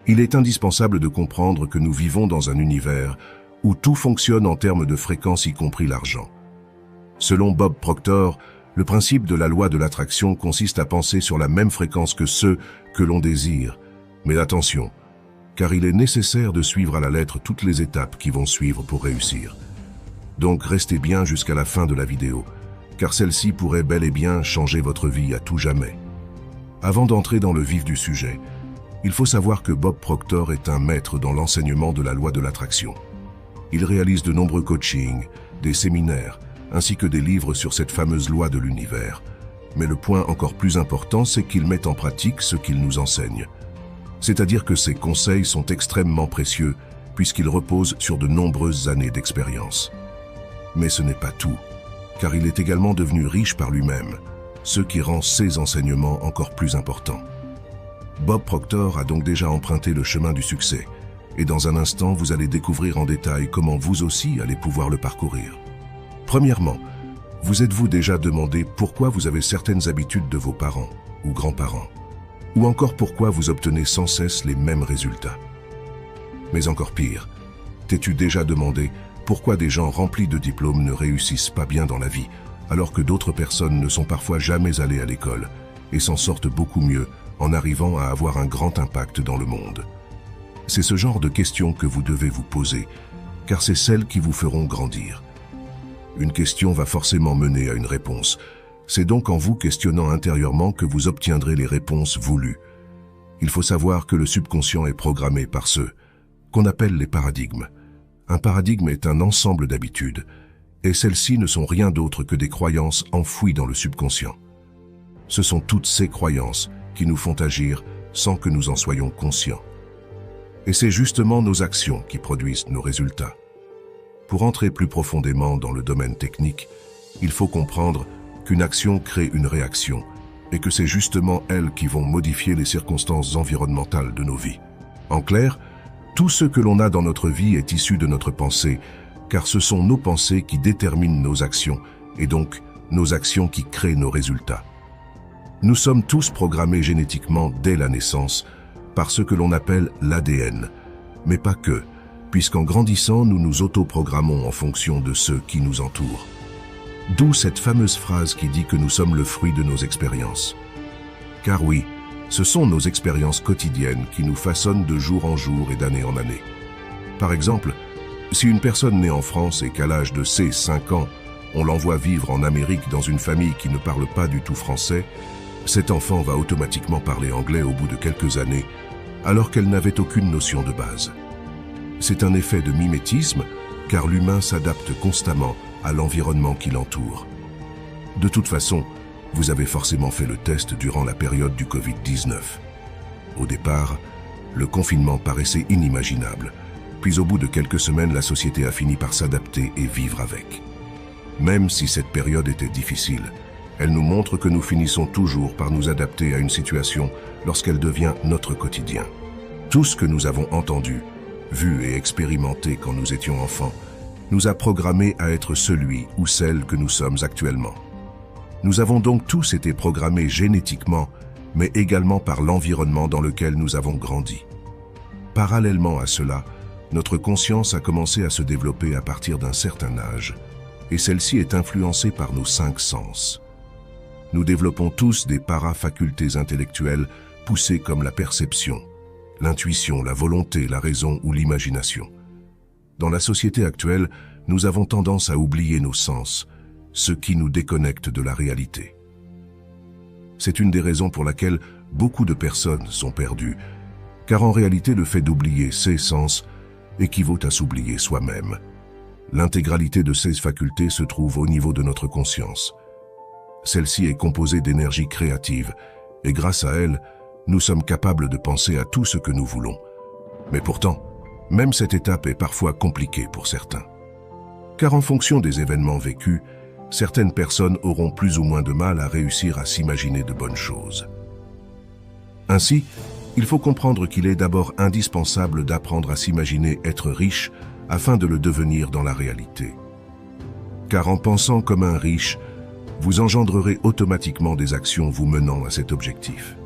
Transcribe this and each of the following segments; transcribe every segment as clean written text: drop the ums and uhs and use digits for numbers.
Il est indispensable de comprendre que nous vivons dans un univers où tout fonctionne en termes de fréquence, y compris l'argent. Selon Bob Proctor, le principe de la loi de l'attraction consiste à penser sur la même fréquence que ceux que l'on désire. Mais attention, car il est nécessaire de suivre à la lettre toutes les étapes qui vont suivre pour réussir. Donc restez bien jusqu'à la fin de la vidéo, car celle-ci pourrait bel et bien changer votre vie à tout jamais. Avant d'entrer dans le vif du sujet, il faut savoir que Bob Proctor est un maître dans l'enseignement de la loi de l'attraction. Il réalise de nombreux coachings, des séminaires, ainsi que des livres sur cette fameuse loi de l'univers. Mais le point encore plus important, c'est qu'il met en pratique ce qu'il nous enseigne. C'est-à-dire que ses conseils sont extrêmement précieux, puisqu'ils reposent sur de nombreuses années d'expérience. Mais ce n'est pas tout, car il est également devenu riche par lui-même, ce qui rend ses enseignements encore plus importants. Bob Proctor a donc déjà emprunté le chemin du succès, et dans un instant, vous allez découvrir en détail comment vous aussi allez pouvoir le parcourir. Premièrement, vous êtes-vous déjà demandé pourquoi vous avez certaines habitudes de vos parents ou grands-parents? Ou encore pourquoi vous obtenez sans cesse les mêmes résultats? Mais encore pire, t'es-tu déjà demandé pourquoi des gens remplis de diplômes ne réussissent pas bien dans la vie, alors que d'autres personnes ne sont parfois jamais allées à l'école et s'en sortent beaucoup mieux en arrivant à avoir un grand impact dans le monde? C'est ce genre de questions que vous devez vous poser, car c'est celles qui vous feront grandir. Une question va forcément mener à une réponse. C'est donc en vous questionnant intérieurement que vous obtiendrez les réponses voulues. Il faut savoir que le subconscient est programmé par ceux qu'on appelle les paradigmes. Un paradigme est un ensemble d'habitudes, et celles-ci ne sont rien d'autre que des croyances enfouies dans le subconscient. Ce sont toutes ces croyances qui nous font agir sans que nous en soyons conscients. Et c'est justement nos actions qui produisent nos résultats. Pour entrer plus profondément dans le domaine technique, il faut comprendre qu'une action crée une réaction et que c'est justement elles qui vont modifier les circonstances environnementales de nos vies. En clair, tout ce que l'on a dans notre vie est issu de notre pensée, car ce sont nos pensées qui déterminent nos actions et donc nos actions qui créent nos résultats. Nous sommes tous programmés génétiquement dès la naissance par ce que l'on appelle l'ADN, mais pas que, puisqu'en grandissant, nous nous autoprogrammons en fonction de ceux qui nous entourent. D'où cette fameuse phrase qui dit que nous sommes le fruit de nos expériences. Car oui, ce sont nos expériences quotidiennes qui nous façonnent de jour en jour et d'année en année. Par exemple, si une personne née en France et qu'à l'âge de ses 5 ans, on l'envoie vivre en Amérique dans une famille qui ne parle pas du tout français, cet enfant va automatiquement parler anglais au bout de quelques années, alors qu'elle n'avait aucune notion de base. C'est un effet de mimétisme, car l'humain s'adapte constamment à l'environnement qui l'entoure. De toute façon, vous avez forcément fait le test durant la période du Covid-19. Au départ, le confinement paraissait inimaginable, puis au bout de quelques semaines, la société a fini par s'adapter et vivre avec. Même si cette période était difficile, elle nous montre que nous finissons toujours par nous adapter à une situation lorsqu'elle devient notre quotidien. Tout ce que nous avons entendu, vu et expérimenté quand nous étions enfants, nous a programmés à être celui ou celle que nous sommes actuellement. Nous avons donc tous été programmés génétiquement, mais également par l'environnement dans lequel nous avons grandi. Parallèlement à cela, notre conscience a commencé à se développer à partir d'un certain âge, et celle-ci est influencée par nos 5 sens. Nous développons tous des parafacultés intellectuelles poussées comme la perception, l'intuition, la volonté, la raison ou l'imagination. Dans la société actuelle, nous avons tendance à oublier nos sens, ce qui nous déconnecte de la réalité. C'est une des raisons pour laquelle beaucoup de personnes sont perdues, car en réalité le fait d'oublier ses sens équivaut à s'oublier soi-même. L'intégralité de ces facultés se trouve au niveau de notre conscience. Celle-ci est composée d'énergie créative, et grâce à elle, nous sommes capables de penser à tout ce que nous voulons. Mais pourtant, même cette étape est parfois compliquée pour certains. Car en fonction des événements vécus, certaines personnes auront plus ou moins de mal à réussir à s'imaginer de bonnes choses. Ainsi, il faut comprendre qu'il est d'abord indispensable d'apprendre à s'imaginer être riche afin de le devenir dans la réalité. Car en pensant comme un riche, vous engendrerez automatiquement des actions vous menant à cet objectif.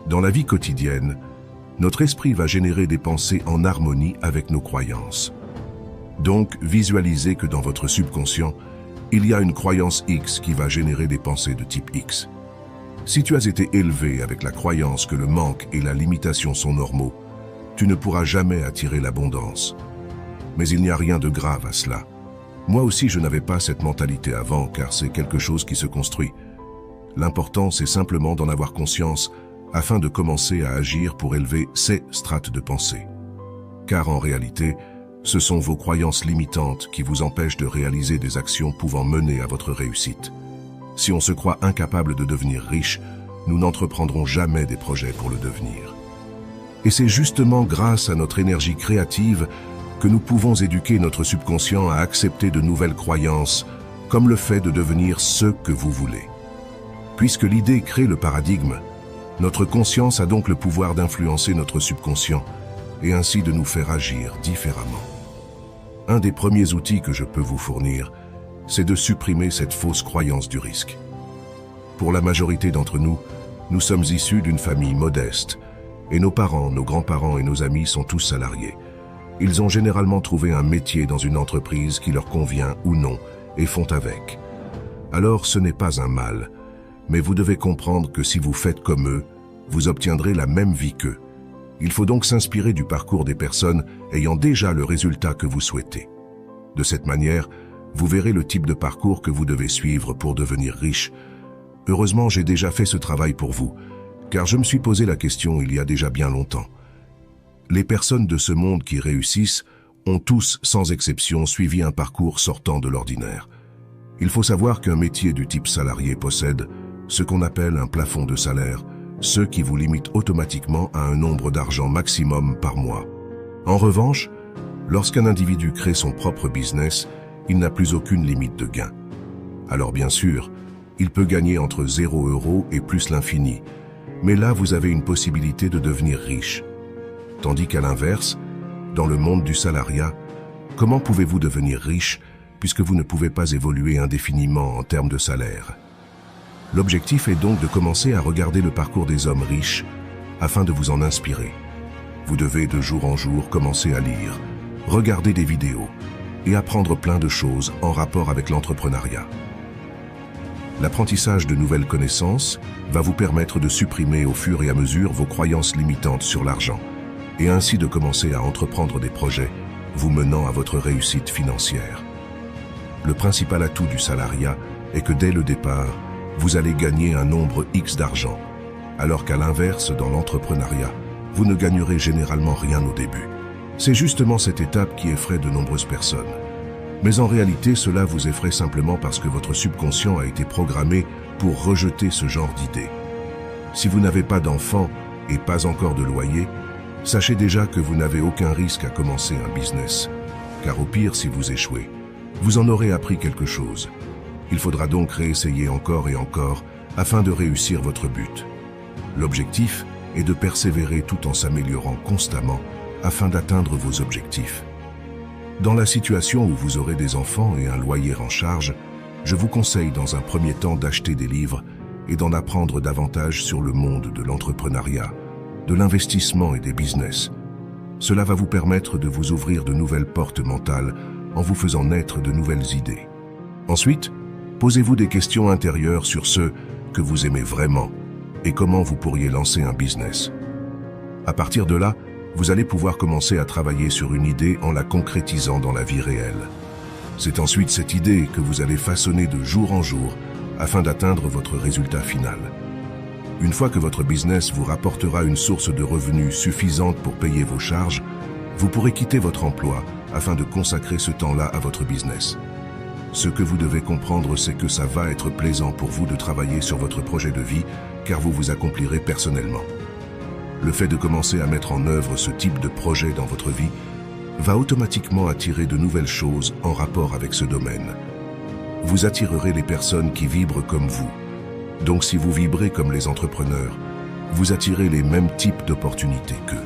Dans la vie quotidienne, notre esprit va générer des pensées en harmonie avec nos croyances. Donc, visualisez que dans votre subconscient, il y a une croyance X qui va générer des pensées de type X. Si tu as été élevé avec la croyance que le manque et la limitation sont normaux, tu ne pourras jamais attirer l'abondance. Mais il n'y a rien de grave à cela. Moi aussi, je n'avais pas cette mentalité avant, car c'est quelque chose qui se construit. L'important, c'est simplement d'en avoir conscience afin de commencer à agir pour élever ces strates de pensée. Car en réalité, ce sont vos croyances limitantes qui vous empêchent de réaliser des actions pouvant mener à votre réussite. Si on se croit incapable de devenir riche, nous n'entreprendrons jamais des projets pour le devenir. Et c'est justement grâce à notre énergie créative que nous pouvons éduquer notre subconscient à accepter de nouvelles croyances, comme le fait de devenir ce que vous voulez. Puisque l'idée crée le paradigme, notre conscience a donc le pouvoir d'influencer notre subconscient et ainsi de nous faire agir différemment. Un des premiers outils que je peux vous fournir, c'est de supprimer cette fausse croyance du risque. Pour la majorité d'entre nous, nous sommes issus d'une famille modeste, et nos parents, nos grands-parents et nos amis sont tous salariés. Ils ont généralement trouvé un métier dans une entreprise qui leur convient ou non, et font avec. Alors ce n'est pas un mal, mais vous devez comprendre que si vous faites comme eux, vous obtiendrez la même vie qu'eux. Il faut donc s'inspirer du parcours des personnes ayant déjà le résultat que vous souhaitez. De cette manière, vous verrez le type de parcours que vous devez suivre pour devenir riche. Heureusement, j'ai déjà fait ce travail pour vous, car je me suis posé la question il y a déjà bien longtemps. Les personnes de ce monde qui réussissent ont tous, sans exception, suivi un parcours sortant de l'ordinaire. Il faut savoir qu'un métier du type salarié possède ce qu'on appelle un plafond de salaire, ce qui vous limite automatiquement à un nombre d'argent maximum par mois. En revanche, lorsqu'un individu crée son propre business, il n'a plus aucune limite de gain. Alors bien sûr, il peut gagner entre 0 € et plus l'infini, mais là vous avez une possibilité de devenir riche. Tandis qu'à l'inverse, dans le monde du salariat, comment pouvez-vous devenir riche puisque vous ne pouvez pas évoluer indéfiniment en termes de salaire? L'objectif est donc de commencer à regarder le parcours des hommes riches afin de vous en inspirer. Vous devez de jour en jour commencer à lire, regarder des vidéos et apprendre plein de choses en rapport avec l'entrepreneuriat. L'apprentissage de nouvelles connaissances va vous permettre de supprimer au fur et à mesure vos croyances limitantes sur l'argent et ainsi de commencer à entreprendre des projets vous menant à votre réussite financière. Le principal atout du salariat est que dès le départ, vous allez gagner un nombre X d'argent, alors qu'à l'inverse, dans l'entrepreneuriat, vous ne gagnerez généralement rien au début. C'est justement cette étape qui effraie de nombreuses personnes. Mais en réalité, cela vous effraie simplement parce que votre subconscient a été programmé pour rejeter ce genre d'idées. Si vous n'avez pas d'enfant et pas encore de loyer, sachez déjà que vous n'avez aucun risque à commencer un business. Car au pire, si vous échouez, vous en aurez appris quelque chose. Il faudra donc réessayer encore et encore afin de réussir votre but. L'objectif est de persévérer tout en s'améliorant constamment afin d'atteindre vos objectifs. Dans la situation où vous aurez des enfants et un loyer en charge, je vous conseille dans un premier temps d'acheter des livres et d'en apprendre davantage sur le monde de l'entrepreneuriat, de l'investissement et des business. Cela va vous permettre de vous ouvrir de nouvelles portes mentales en vous faisant naître de nouvelles idées. Ensuite, posez-vous des questions intérieures sur ce que vous aimez vraiment et comment vous pourriez lancer un business. À partir de là, vous allez pouvoir commencer à travailler sur une idée en la concrétisant dans la vie réelle. C'est ensuite cette idée que vous allez façonner de jour en jour afin d'atteindre votre résultat final. Une fois que votre business vous rapportera une source de revenus suffisante pour payer vos charges, vous pourrez quitter votre emploi afin de consacrer ce temps-là à votre business. Ce que vous devez comprendre, c'est que ça va être plaisant pour vous de travailler sur votre projet de vie, car vous vous accomplirez personnellement. Le fait de commencer à mettre en œuvre ce type de projet dans votre vie va automatiquement attirer de nouvelles choses en rapport avec ce domaine. Vous attirerez les personnes qui vibrent comme vous. Donc si vous vibrez comme les entrepreneurs, vous attirez les mêmes types d'opportunités qu'eux.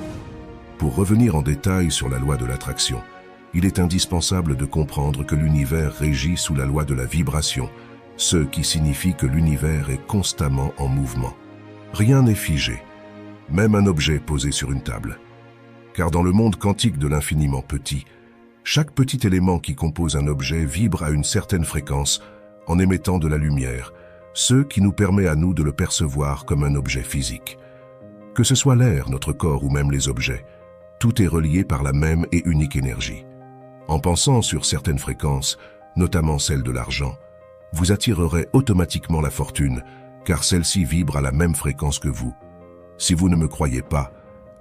Pour revenir en détail sur la loi de l'attraction, il est indispensable de comprendre que l'univers régit sous la loi de la vibration, ce qui signifie que l'univers est constamment en mouvement. Rien n'est figé. même un objet posé sur une table. Car dans le monde quantique de l'infiniment petit, chaque petit élément qui compose un objet vibre à une certaine fréquence en émettant de la lumière, ce qui nous permet à nous de le percevoir comme un objet physique. Que ce soit l'air, notre corps ou même les objets, tout est relié par la même et unique énergie. En pensant sur certaines fréquences, notamment celle de l'argent, vous attirerez automatiquement la fortune, car celle-ci vibre à la même fréquence que vous. Si vous ne me croyez pas,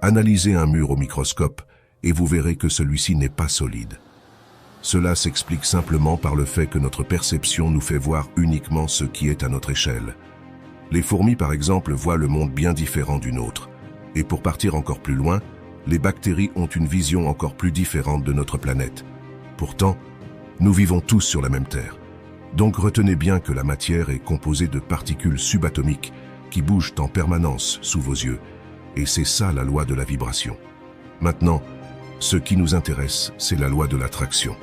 analysez un mur au microscope et vous verrez que celui-ci n'est pas solide. Cela s'explique simplement par le fait que notre perception nous fait voir uniquement ce qui est à notre échelle. Les fourmis, par exemple, voient le monde bien différent d'une autre. Et pour partir encore plus loin, les bactéries ont une vision encore plus différente de notre planète. Pourtant, nous vivons tous sur la même Terre. Donc retenez bien que la matière est composée de particules subatomiques qui bougent en permanence sous vos yeux. Et c'est ça la loi de la vibration. Maintenant, ce qui nous intéresse, c'est la loi de l'attraction.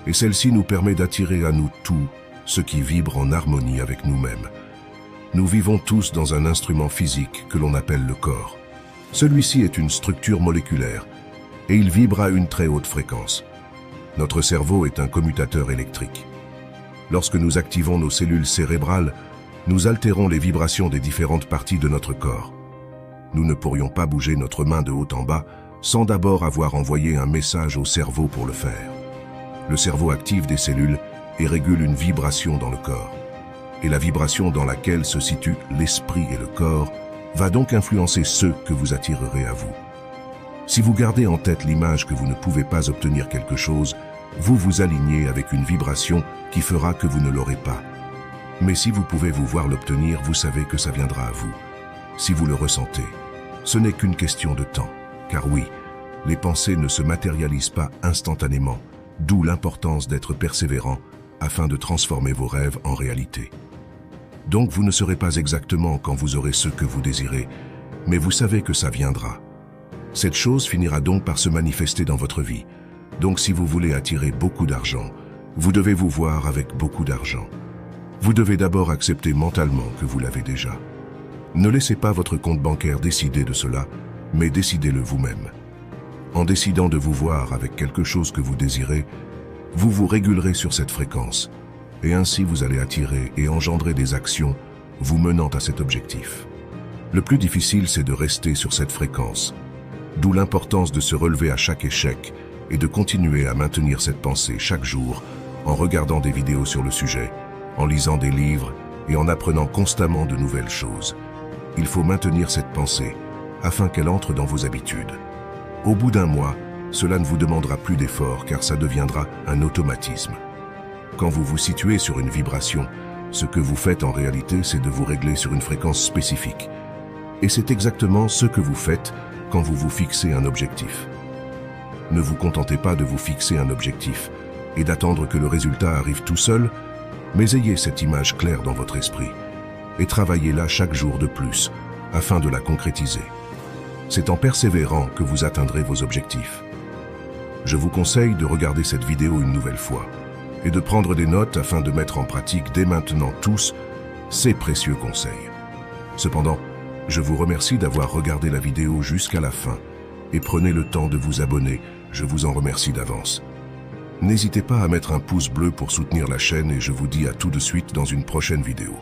Et celle-ci nous permet d'attirer à nous tout ce qui vibre en harmonie avec nous-mêmes. Nous vivons tous dans un instrument physique que l'on appelle le corps. Celui-ci est une structure moléculaire et il vibre à une très haute fréquence. Notre cerveau est un commutateur électrique. Lorsque nous activons nos cellules cérébrales, nous altérons les vibrations des différentes parties de notre corps. Nous ne pourrions pas bouger notre main de haut en bas sans d'abord avoir envoyé un message au cerveau pour le faire. Le cerveau active des cellules et régule une vibration dans le corps. Et la vibration dans laquelle se situent l'esprit et le corps va donc influencer ceux que vous attirerez à vous. Si vous gardez en tête l'image que vous ne pouvez pas obtenir quelque chose, vous vous alignez avec une vibration qui fera que vous ne l'aurez pas. Mais si vous pouvez vous voir l'obtenir, vous savez que ça viendra à vous. Si vous le ressentez, ce n'est qu'une question de temps. Car oui, les pensées ne se matérialisent pas instantanément, d'où l'importance d'être persévérant afin de transformer vos rêves en réalité. Donc vous ne saurez pas exactement quand vous aurez ce que vous désirez, mais vous savez que ça viendra. Cette chose finira donc par se manifester dans votre vie. Donc si vous voulez attirer beaucoup d'argent, vous devez vous voir avec beaucoup d'argent. Vous devez d'abord accepter mentalement que vous l'avez déjà. Ne laissez pas votre compte bancaire décider de cela, mais décidez-le vous-même. En décidant de vous voir avec quelque chose que vous désirez, vous vous régulerez sur cette fréquence, et ainsi vous allez attirer et engendrer des actions vous menant à cet objectif. Le plus difficile, c'est de rester sur cette fréquence, d'où l'importance de se relever à chaque échec et de continuer à maintenir cette pensée chaque jour en regardant des vidéos sur le sujet, en lisant des livres et en apprenant constamment de nouvelles choses. Il faut maintenir cette pensée afin qu'elle entre dans vos habitudes. Au bout d'un mois, cela ne vous demandera plus d'effort car ça deviendra un automatisme. Quand vous vous situez sur une vibration, ce que vous faites en réalité, c'est de vous régler sur une fréquence spécifique. Et c'est exactement ce que vous faites quand vous vous fixez un objectif. Ne vous contentez pas de vous fixer un objectif et d'attendre que le résultat arrive tout seul, mais ayez cette image claire dans votre esprit et travaillez-la chaque jour de plus afin de la concrétiser. C'est en persévérant que vous atteindrez vos objectifs. Je vous conseille de regarder cette vidéo une nouvelle fois et de prendre des notes afin de mettre en pratique dès maintenant tous ces précieux conseils. Cependant, je vous remercie d'avoir regardé la vidéo jusqu'à la fin et prenez le temps de vous abonner, je vous en remercie d'avance. N'hésitez pas à mettre un pouce bleu pour soutenir la chaîne et je vous dis à tout de suite dans une prochaine vidéo.